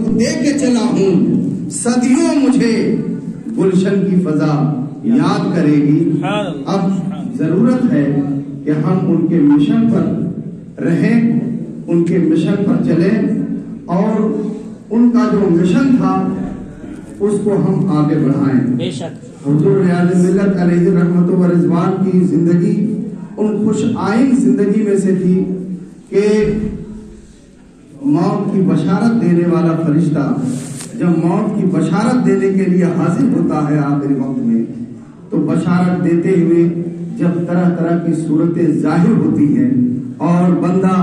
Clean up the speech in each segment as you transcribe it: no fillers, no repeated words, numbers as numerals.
کو دے کے چلا ہوں، صدیوں مجھے گلشن کی فضا یاد کرے گی۔ اب ضرورت ہے کہ ہم ان کے مشن پر رہیں، ان کے مشن پر چلیں، اور ان کا جو مشن تھا اس کو ہم آگے بڑھائیں۔ بے شک حضور ریاض ملت علیہ رحمت و رضوان کی زندگی ان خوش آئین زندگی میں سے تھی کہ موت کی بشارت دینے والا فرشتہ جب موت کی بشارت دینے کے لیے حاضر ہوتا ہے آخری وقت میں، تو بشارت دیتے ہوئے جب طرح طرح کی صورتیں ظاہر ہوتی ہیں اور بندہ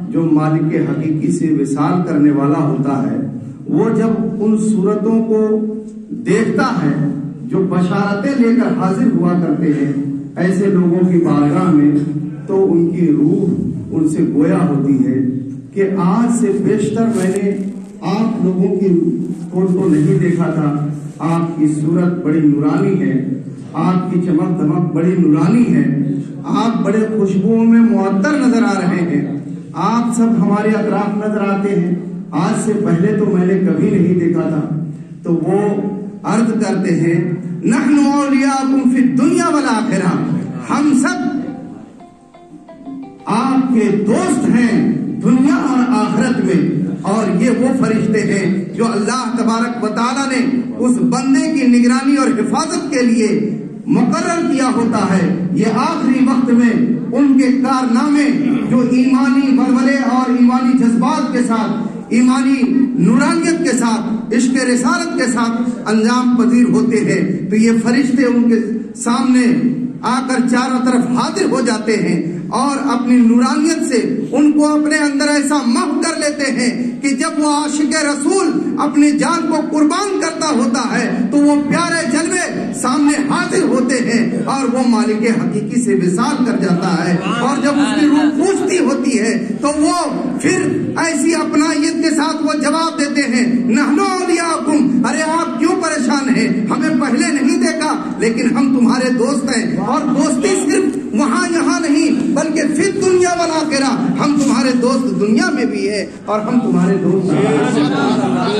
جو مالک حقیقی سے وصال کرنے والا ہوتا ہے، وہ جب ان صورتوں کو دیکھتا ہے جو بشارتیں لے کر حاضر ہوا کرتے ہیں ایسے لوگوں کی بارگاہ میں، تو ان کی روح ان سے گویا ہوتی ہے کہ آج سے بیشتر میں نے آپ لوگوں کی کو تو نہیں دیکھا تھا، آپ کی صورت بڑی نورانی ہے، آپ کی چمک دمک بڑی نورانی ہے، آپ بڑے خوشبوؤں میں معطر نظر آ رہے ہیں، آپ سب ہمارے اطراف نظر آتے ہیں، آج سے پہلے تو میں نے کبھی نہیں دیکھا تھا۔ تو وہ عرض کرتے ہیں نحن اولیاءکم فی الدنیا والآخرہ، ہم سب آپ کے دوست ہیں دنیا اور آخرت میں، اور یہ وہ فرشتے ہیں جو اللہ تبارک و تعالیٰ نے اس بندے کی نگرانی اور حفاظت کے لیے مقرر کیا ہوتا ہے۔ یہ آخری وقت میں ان کے کارنامے جو ایمانی ولولے اور ایمانی جذبات کے ساتھ، ایمانی نورانیت کے ساتھ، عشق رسالت کے ساتھ انجام پذیر ہوتے ہیں، تو یہ فرشتے ان کے سامنے آ کر چاروں طرف حاضر ہو جاتے ہیں اور اپنی نورانیت سے ان کو اپنے اندر ایسا محو کر لیتے ہیں کہ جب وہ عاشق رسول اپنی جان کو قربان کرتا ہوتا ہے تو وہ پیارے جلوے سامنے حاضر ہوتے ہیں اور وہ مالک حقیقی سے وصال کر جاتا ہے، اور جب اس کی روح پوچھتی ہوتی ہے تو وہ پھر ایسی اپنائیت کے ساتھ وہ جواب دیتے ہیں نحن اولیاءکم، ارے آپ کیوں پریشان ہیں، ہمیں پہلے نہیں دیکھا لیکن ہم تمہارے دوست ہیں، اور دوستی صرف وہاں یہاں نہیں بلکہ فی الدنیا والآخرہ، ہم تمہارے دوست دنیا میں بھی ہیں اور ہم تمہارے دوست ہیں۔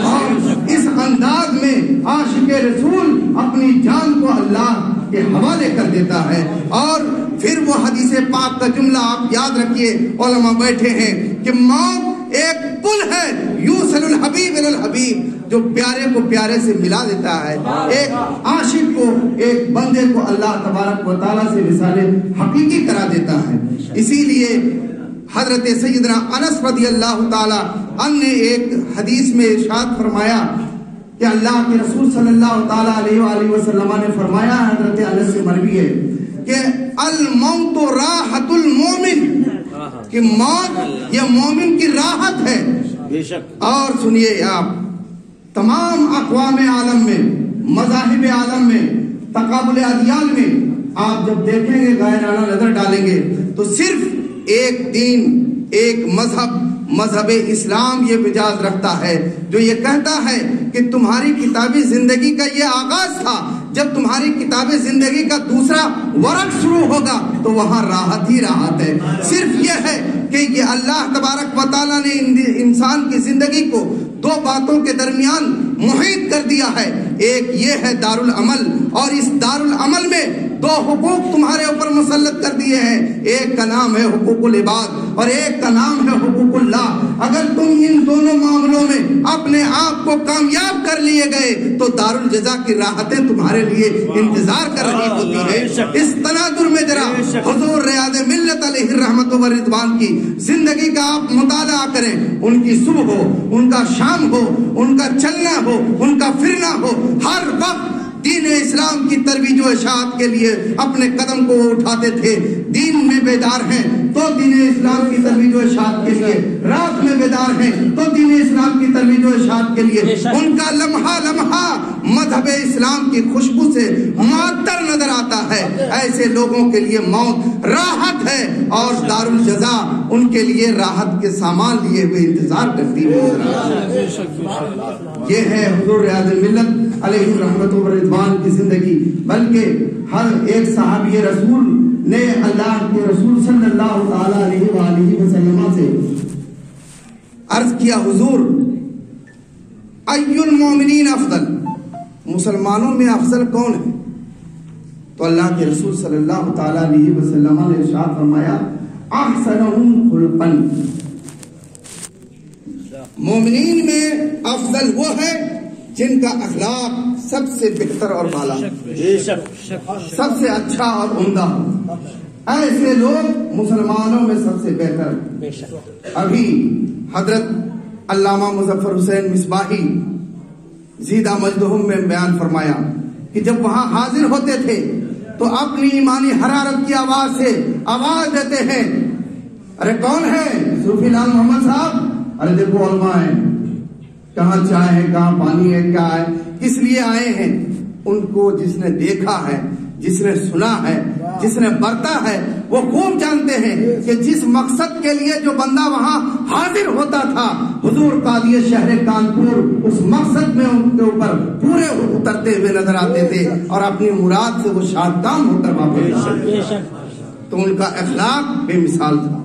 اور اس انداز میں عاشق رسول اپنی جان کو اللہ کے حوالے کر دیتا ہے، اور پھر وہ حدیث پاک کا جملہ آپ یاد رکھیے، علماء بیٹھے ہیں کہ موت ایک پل ہے یوصل الحبیب الی الحبیب، جو پیارے کو پیارے سے ملا دیتا ہے، ایک عاشق کو، ایک بندے کو اللہ تبارک و تعالیٰ سے وصال حقیقی کرا دیتا ہے۔ اسی لیے حضرت سیدنا انس رضی اللہ تعالی عنہ نے ایک حدیث میں ارشاد فرمایا کہ اللہ کے رسول صلی اللہ تعالی علیہ وآلہ وسلم نے فرمایا، حضرت انس سے مروی ہے کہ الموت راحت المومن، کہ موت یہ مومن کی راحت ہے۔ اور سنیے آپ، تمام اقوام عالم میں، مذاہب عالم میں، تقابل ادیان میں آپ جب دیکھیں گے، غائرانہ نظر ڈالیں گے، تو صرف ایک دین، ایک مذہب اسلام یہ مجاز رکھتا ہے جو یہ کہتا ہے کہ تمہاری کتابی زندگی کا یہ آغاز تھا، جب تمہاری کتابی زندگی کا دوسرا ورق شروع ہوگا تو وہاں راحت ہی راحت ہے۔ صرف یہ ہے کہ یہ اللہ تبارک و تعالیٰ نے انسان کی زندگی کو دو باتوں کے درمیان محیط کر دیا ہے، ایک یہ ہے دار العمل، اور اس دار العمل میں دو حقوق تمہارے اوپر مسلط کر دیے ہیں، ایک کا نام ہے حقوق العباد اور ایک کا نام ہے حقوق اللہ۔ اگر تم ان دونوں معاملوں میں اپنے آپ کو کامیاب کر لیے گئے تو دار الجزا کی راحتیں تمہارے لیے انتظار کر رہی ہوتی ہے۔ اس تناظر میں ذرا حضور ریاض ملت علیہ رحمت و رضوان کی زندگی کا آپ مطالعہ کریں، ان کی صبح ہو، ان کا شام ہو، ان کا چلنا ہو، ان کا پھرنا ہو، ہر وقت دین اسلام کی ترویج و اشاعت کے لیے اپنے قدم کو وہ اٹھاتے تھے۔ دین میں بیدار ہیں تو دین اسلام کی ترویج و اشاعت کے لیے، رات میں بیدار ہیں تو دین اسلام کی ترویج و اشاعت کے لیے، ان کا لمحہ لمحہ مذہب اسلام کی خوشبو سے معطر نظر آتا ہے۔ ایسے لوگوں کے لیے موت راحت ہے اور دار الجزا ان کے لیے راحت کے سامان لیے ہوئے انتظار کرتی ہے۔ یہ ہے حضور ریاض ملت علیہ رحمت و رضوان کی زندگی۔ بلکہ ہر ایک صحابی رسول نے اللہ کے رسول صلی اللہ تعالی علیہ وآلہ وسلم سے عرض کیا، حضور ای المومنین افضل، مسلمانوں میں افضل کون ہے؟ تو اللہ کے رسول صلی اللہ تعالی علیہ وسلم نے ارشاد فرمایا احسنہم خلقا، مومنین میں افضل وہ ہے جن کا اخلاق سب سے بہتر اور بالا، سب سے اچھا اور عمدہ، ایسے لوگ مسلمانوں میں سب سے بہتر۔ ابھی حضرت علامہ مظفر حسین مصباحی زیدہ مجدہم میں بیان فرمایا کہ جب وہاں حاضر ہوتے تھے تو اپنی ایمانی حرارت کی آواز سے آواز دیتے ہیں، ارے کون ہے؟ صوفی لال محمد صاحب، ارے دیکھو علماء ہیں، کہاں چائے ہے، کہاں پانی ہے، کیا ہے، کس لیے آئے ہیں؟ ان کو جس نے دیکھا ہے، جس نے سنا ہے، جس نے برتا ہے، وہ خوب جانتے ہیں کہ جس مقصد کے لیے جو بندہ وہاں حاضر ہوتا تھا، حضور قاضی شہر کانپور اس مقصد میں ان کے اوپر پورے اترتے ہوئے نظر آتے تھے اور اپنی مراد سے وہ شادکام ہو کر واپس آتے تھے۔ تو ان کا اخلاق بے مثال تھا،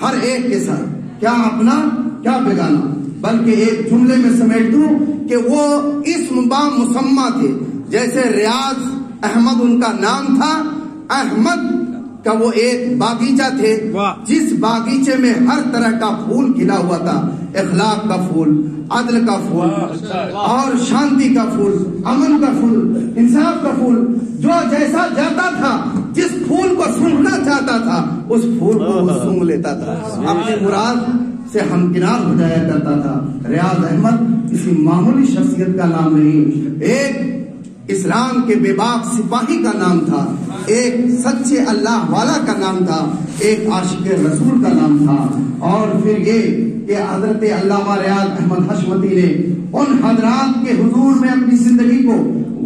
ہر ایک کے ساتھ، کیا اپنا کیا بیگانہ، بلکہ ایک جملے میں سمیٹ دوں کہ وہ اسم با مسمہ تھے، جیسے ریاض احمد ان کا نام تھا، احمد کا وہ ایک باغیچہ تھے، جس باغیچے میں ہر طرح کا پھول کھلا ہوا تھا، اخلاق کا پھول، عدل کا پھول اور شانتی کا پھول، امن کا پھول، انصاف کا پھول، جو جیسا جاتا تھا، جس پھول کو سونگنا چاہتا تھا اس پھول کو وہ سونگ لیتا تھا، اپنی مراد سے ہمکنار ہو جایا کرتا تھا۔ ریاض احمد کسی معمولی شخصیت کا نام نہیں، ایک اسلام کے بے باک سپاہی کا نام تھا، ایک سچے اللہ والا کا نام تھا، ایک عاشق رسول کا نام تھا۔ اور پھر یہ کہ حضرت علامہ ریاض احمد حشمتی نے ان حضرات کے حضور میں اپنی زندگی کو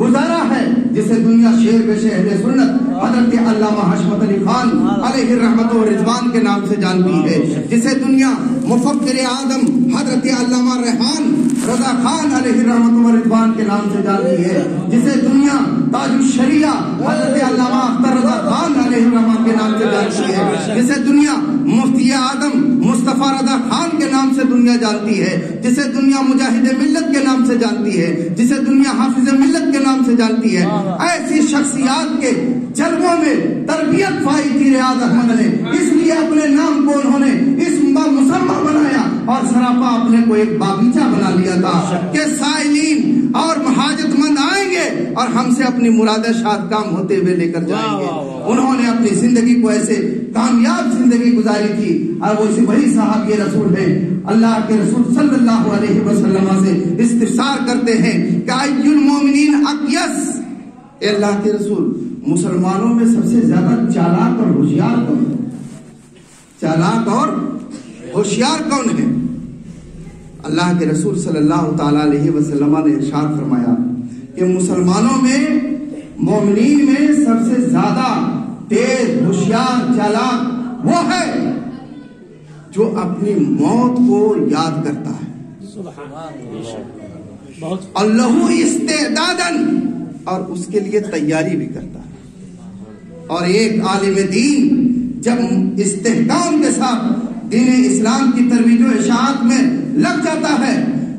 گزارا ہے جسے دنیا شیر بے شہر سنت حضرت علامہ حشمت علی خان علیہ الرحمت و رضوان کے نام سے جانتی ہے، جسے دنیا مفکر اعظم حضرت علامہ ریحان رضا خان علیہ الرحمت و رضوان کے نام سے جانتی ہے، جسے دنیا تاج الشریعہ حضرت علامہ اختر رضا خان علیہ الرحمت کے نام سے جانتی ہے، جسے دنیا مفتی اعظم مصطفیٰ رضا خان کے نام سے دنیا جانتی ہے، جسے دنیا مجاہد ملت کے نام سے جانتی ہے، جسے دنیا حافظ ملت کے نام سے جانتی ہے۔ ایسی شخصیات کے جلووں میں تربیت پائی تھی ریاض احمد نے، اس لیے اپنے نام کو انہوں نے اسم مسمہ بنایا اور سراپا اپنے کو ایک باغیچہ بنا لیا تھا کہ سائلین اور حاجت مند آئیں گے اور ہم سے اپنی مراد شاد کام ہوتے ہوئے لے کر جائیں گے۔ انہوں نے اپنی زندگی کو ایسے کامیاب زندگی گزاری تھی، اور وہ وہی صحابی رسول ہیں۔ اللہ کے رسول صلی اللہ علیہ وسلم سے استفسار کرتے ہیں کہ ای المومنین اقیس، اے اللہ کے رسول مسلمانوں میں سب سے زیادہ چالاک اور ہوشیار کون ہے؟ چالاک اور ہوشیار کون ہے؟ اللہ کے رسول صلی اللہ تعالی علیہ وسلم نے ارشاد فرمایا کہ مسلمانوں میں، مومنین میں سب سے زیادہ تیز، ہوشیار، چالاک وہ ہے جو اپنی موت کو یاد کرتا ہے، اللہ استعدادن، اور اس کے لیے تیاری بھی کرتا ہے۔ اور ایک عالم دین جب استحکام کے ساتھ دین اسلام کی ترویج و اشاعت میں لگ جاتا ہے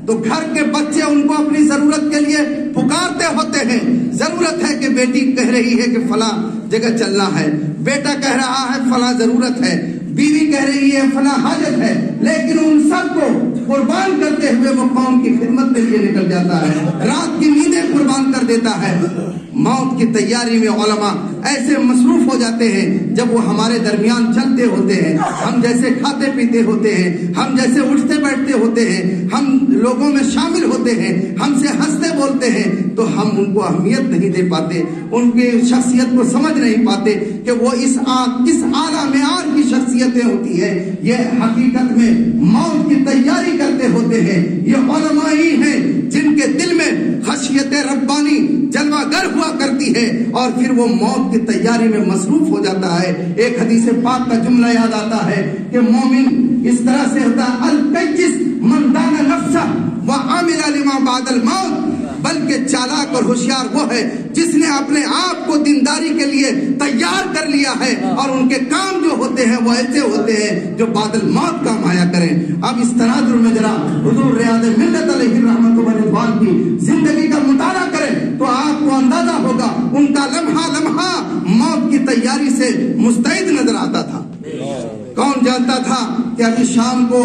تو گھر کے بچے ان کو اپنی ضرورت کے لیے پکارتے ہوتے ہیں۔ ضرورت ہے کہ بیٹی کہہ رہی ہے کہ فلاں جگہ چلنا ہے، بیٹا کہہ رہا ہے فلاں ضرورت ہے، بیوی کہہ رہی ہے فلاں حاجت ہے، لیکن ان سب کو قربان کرتے ہوئے وہ قوم کی خدمت کے لیے نکل جاتا ہے، رات کی نیندیں قربان کر دیتا ہے۔ موت کی تیاری میں علماء ایسے مصروف ہو جاتے ہیں جب وہ ہمارے درمیان چلتے ہوتے ہیں، ہم جیسے کھاتے پیتے ہوتے ہیں، ہم جیسے اٹھتے بیٹھتے ہوتے ہیں، ہم لوگوں میں شامل ہوتے ہیں، ہم سے ہنستے بولتے ہیں، تو ہم ان کو اہمیت نہیں دے پاتے، ان کی شخصیت کو سمجھ نہیں پاتے کہ وہ اس اعلیٰ معیار کی شخصیتیں ہوتی ہے۔ یہ حقیقت میں موت کی تیاری کرتے ہوتے ہیں، یہ علماء ہی ہیں جن کے دل میں خشیت ربانی جلوہ گر ہوا کرتی ہے اور پھر وہ موت کی تیاری میں مصروف ہو جاتا ہے۔ ایک حدیث پاک کا جملہ یاد آتا ہے کہ مومن اس طرح سے ہوتا ہے، الکیس من دان نفسہ وعمل لما بعد الموت، بلکہ چالاک اور ہوشیار وہ ہے جس نے اپنے آپ کو دینداری کے لیے تیار کر لیا ہے اور ان کے کام جو ہوتے ہیں وہ ایسے ہوتے ہیں جو بعد الموت کام آیا کریں۔ اب اس تناظر میں ذرا حضور ریاض ملت علیہ الرحمت و سے مستعد نظر آتا تھا. کون جانتا تھا کہ ابھی شام کو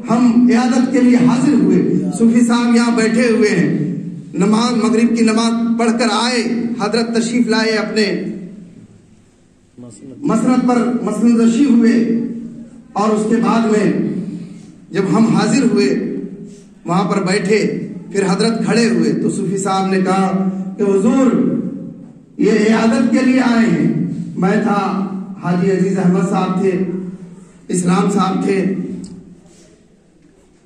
ہم عیادت کے لیے حاضر ہوئے. صوفی صاحب یہاں بیٹھے ہوئے ہیں, نماز مغرب کی نماز پڑھ کر آئے, حضرت تشریف لائے, اپنے مسند پر مسند رشی ہوئے, اور اس کے بعد میں جب ہم حاضر ہوئے وہاں پر بیٹھے, پھر حضرت کھڑے ہوئے تو صوفی صاحب نے کہا کہ حضور یہ عیادت کے لیے آئے ہیں. میں تھا, حاجی عزیز احمد صاحب تھے, اسلام صاحب تھے,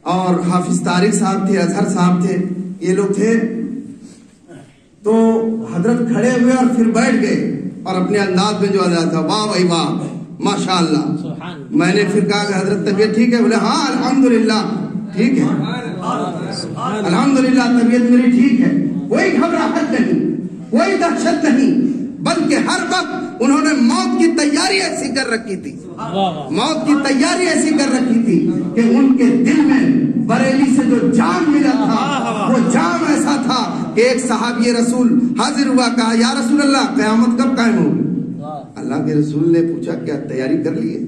اور حافظ طارق صاحب تھے, اظہر صاحب تھے, یہ لوگ تھے. تو حضرت کھڑے ہوئے اور پھر بیٹھ گئے, اور اپنے انداز میں جو انداز تھا, واہ بھائی واہ ماشاء اللہ. میں نے پھر کہا کہ حضرت طبیعت ٹھیک ہے؟ بولے ہاں الحمدللہ ٹھیک ہے, الحمدللہ طبیعت میری ٹھیک ہے. کوئی گھبراہٹ نہیں, کوئی دہشت نہیں, بلکہ ہر وقت انہوں نے موت کی تیاری ایسی کر رکھی تھی, موت کی تیاری ایسی کر رکھی تھی کہ ان کے دل میں بریلی سے جو جام ملا تھا وہ جام ایسا تھا کہ ایک صحابی رسول حاضر ہوا, کہا یا رسول اللہ قیامت کب قائم ہوگی؟ اللہ کے رسول نے پوچھا کیا تیاری کر لی ہے؟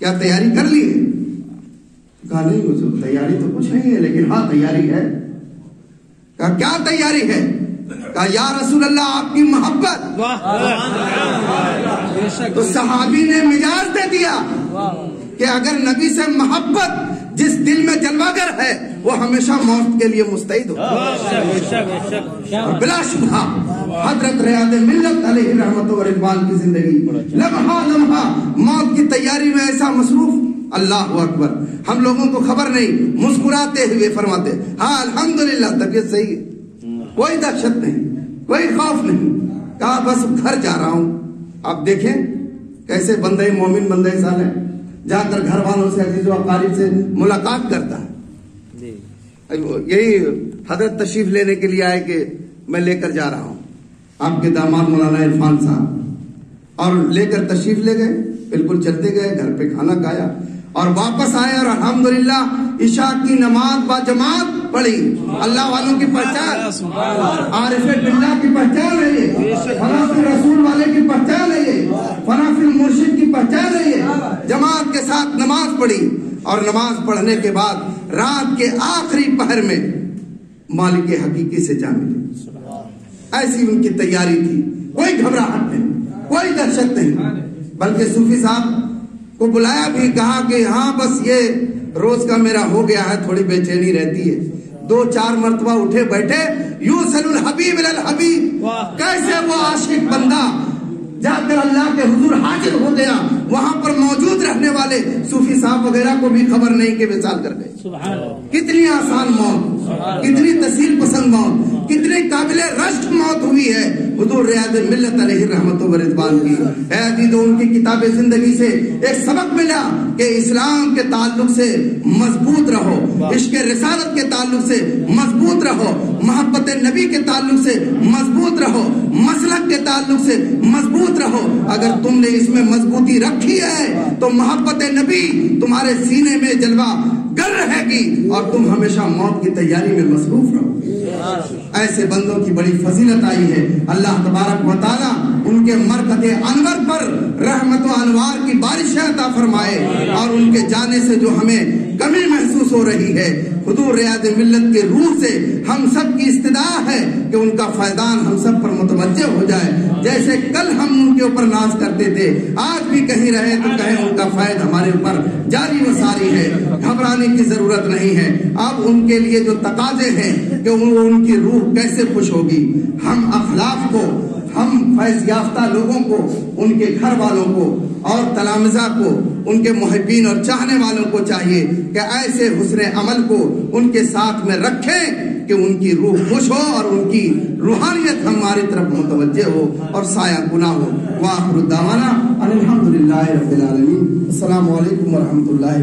کیا تیاری کر لی ہے؟ کہا نہیں حضور تیاری تو کچھ نہیں ہے, لیکن ہاں تیاری ہے. کہا کیا تیاری ہے؟ کہا یا رسول اللہ آپ کی محبت. تو صحابی نے مجاز دے دیا کہ اگر نبی سے محبت جس دل میں جلوہ گر ہے وہ ہمیشہ موت کے لیے مستعد ہو. بلا شبہ حضرت ریاض ملت علیہ رحمت و رضوان کی زندگی لمحہ لمحہ موت کی تیاری میں ایسا مصروف. اللہ اکبر. ہم لوگوں کو خبر نہیں, مسکراتے ہوئے فرماتے ہاں الحمدللہ طبیعت صحیح ہے, کوئی دہشت نہیں, کوئی خوف نہیں. کہا بس گھر جا رہا ہوں. آپ دیکھیں کیسے بندے مومن بندے صالح جا کر گھر والوں سے عزیز و اقارب سے ملاقات کرتا ہے. یہی حضرت تشریف لینے کے لیے آئے کہ میں لے کر جا رہا ہوں. آپ کے داماد مولانا عرفان صاحب, اور لے کر تشریف لے گئے. بالکل چلتے گئے, گھر پہ کھانا کھایا اور واپس آئے, اور الحمدللہ عشاء کی نماز با جماعت پڑھی. اللہ والوں کی پہچان, عارف باللہ کی پہچان ہے یہ, فنا فی رسول والے کی پہچان ہے یہ, فنا فی مرشد کی پہچان ہے یہ. جماعت کے ساتھ نماز پڑھی, اور نماز پڑھنے کے بعد رات کے آخری پہر میں مالک حقیقی سے جا ملے. ایسی ان کی تیاری تھی. کوئی گھبراہٹ نہیں, کوئی دہشت نہیں, بلکہ صوفی صاحب کو بلایا بھی, کہا کہ ہاں بس یہ روز کا میرا ہو گیا ہے, تھوڑی بے چینی رہتی ہے. 2-4 مرتبہ اٹھے بیٹھے, یوصل الحبیب الی الحبیب. کیسے وہ عاشق بندہ جا کر اللہ کے حضور حاضر ہو گیا. وہاں پر موجود رہنے والے صوفی صاحب وغیرہ کو بھی خبر نہیں کہ وصال کر گئے. کتنی آسان موت, کتنی تسہیل پسند موت, کتنی قابل رشک موت ہوئی ہے حضور ریاض ملت علیہ رحمت و رضوان کی. اے عزیزو, ان کی کتاب زندگی سے ایک سبق ملا کہ اسلام کے تعلق سے مضبوط رہو, عشق رسالت کے تعلق سے مضبوط رہو, محبت نبی کے تعلق سے مضبوط رہو, مسلک کے تعلق سے مضبوط رہو. اگر تم نے اس میں مضبوطی رکھی ہے تو محبت نبی تمہارے سینے میں جلوہ گر رہے گی, اور تم ہمیشہ موت کی تیاری میں مصروف رہو. ایسے بندوں کی بڑی فضیلت آئی ہے. اللہ تبارک و تعالی ان کے مرکز انور پر رحمت و انوار کی بارشیں عطا فرمائے, اور ان کے جانے سے جو ہمیں کمی محسوس ہو رہی ہے, حضور ریاض ملت کے روح سے ہم سب کی استدعا ہے کہ ان کا فیضان ہم سب پر متوجہ ہو جائے. جیسے کل ہم ان کے اوپر ناز کرتے تھے, آج بھی کہیں رہے تو کہیں ان کا فیض ہمارے اوپر جاری و ساری ہے. گھبرانے کی ضرورت نہیں ہے. اب ان کے لیے جو تقاضے ہیں کہ ان کی روح کیسے خوش ہوگی. ہم اخلاق کو, ہم فیض یافتہ لوگوں کو, ان کے گھر والوں کو اور تلامذہ کو, ان کے محبین اور چاہنے والوں کو چاہیے کہ ایسے حسن عمل کو ان کے ساتھ میں رکھیں کہ ان کی روح خوش ہو اور ان کی روحانیت ہماری طرف متوجہ ہو اور سایہ گناہ ہو. وآخر دعوانا الحمدللہ رب العالمین. السلام علیکم ورحمۃ اللہ.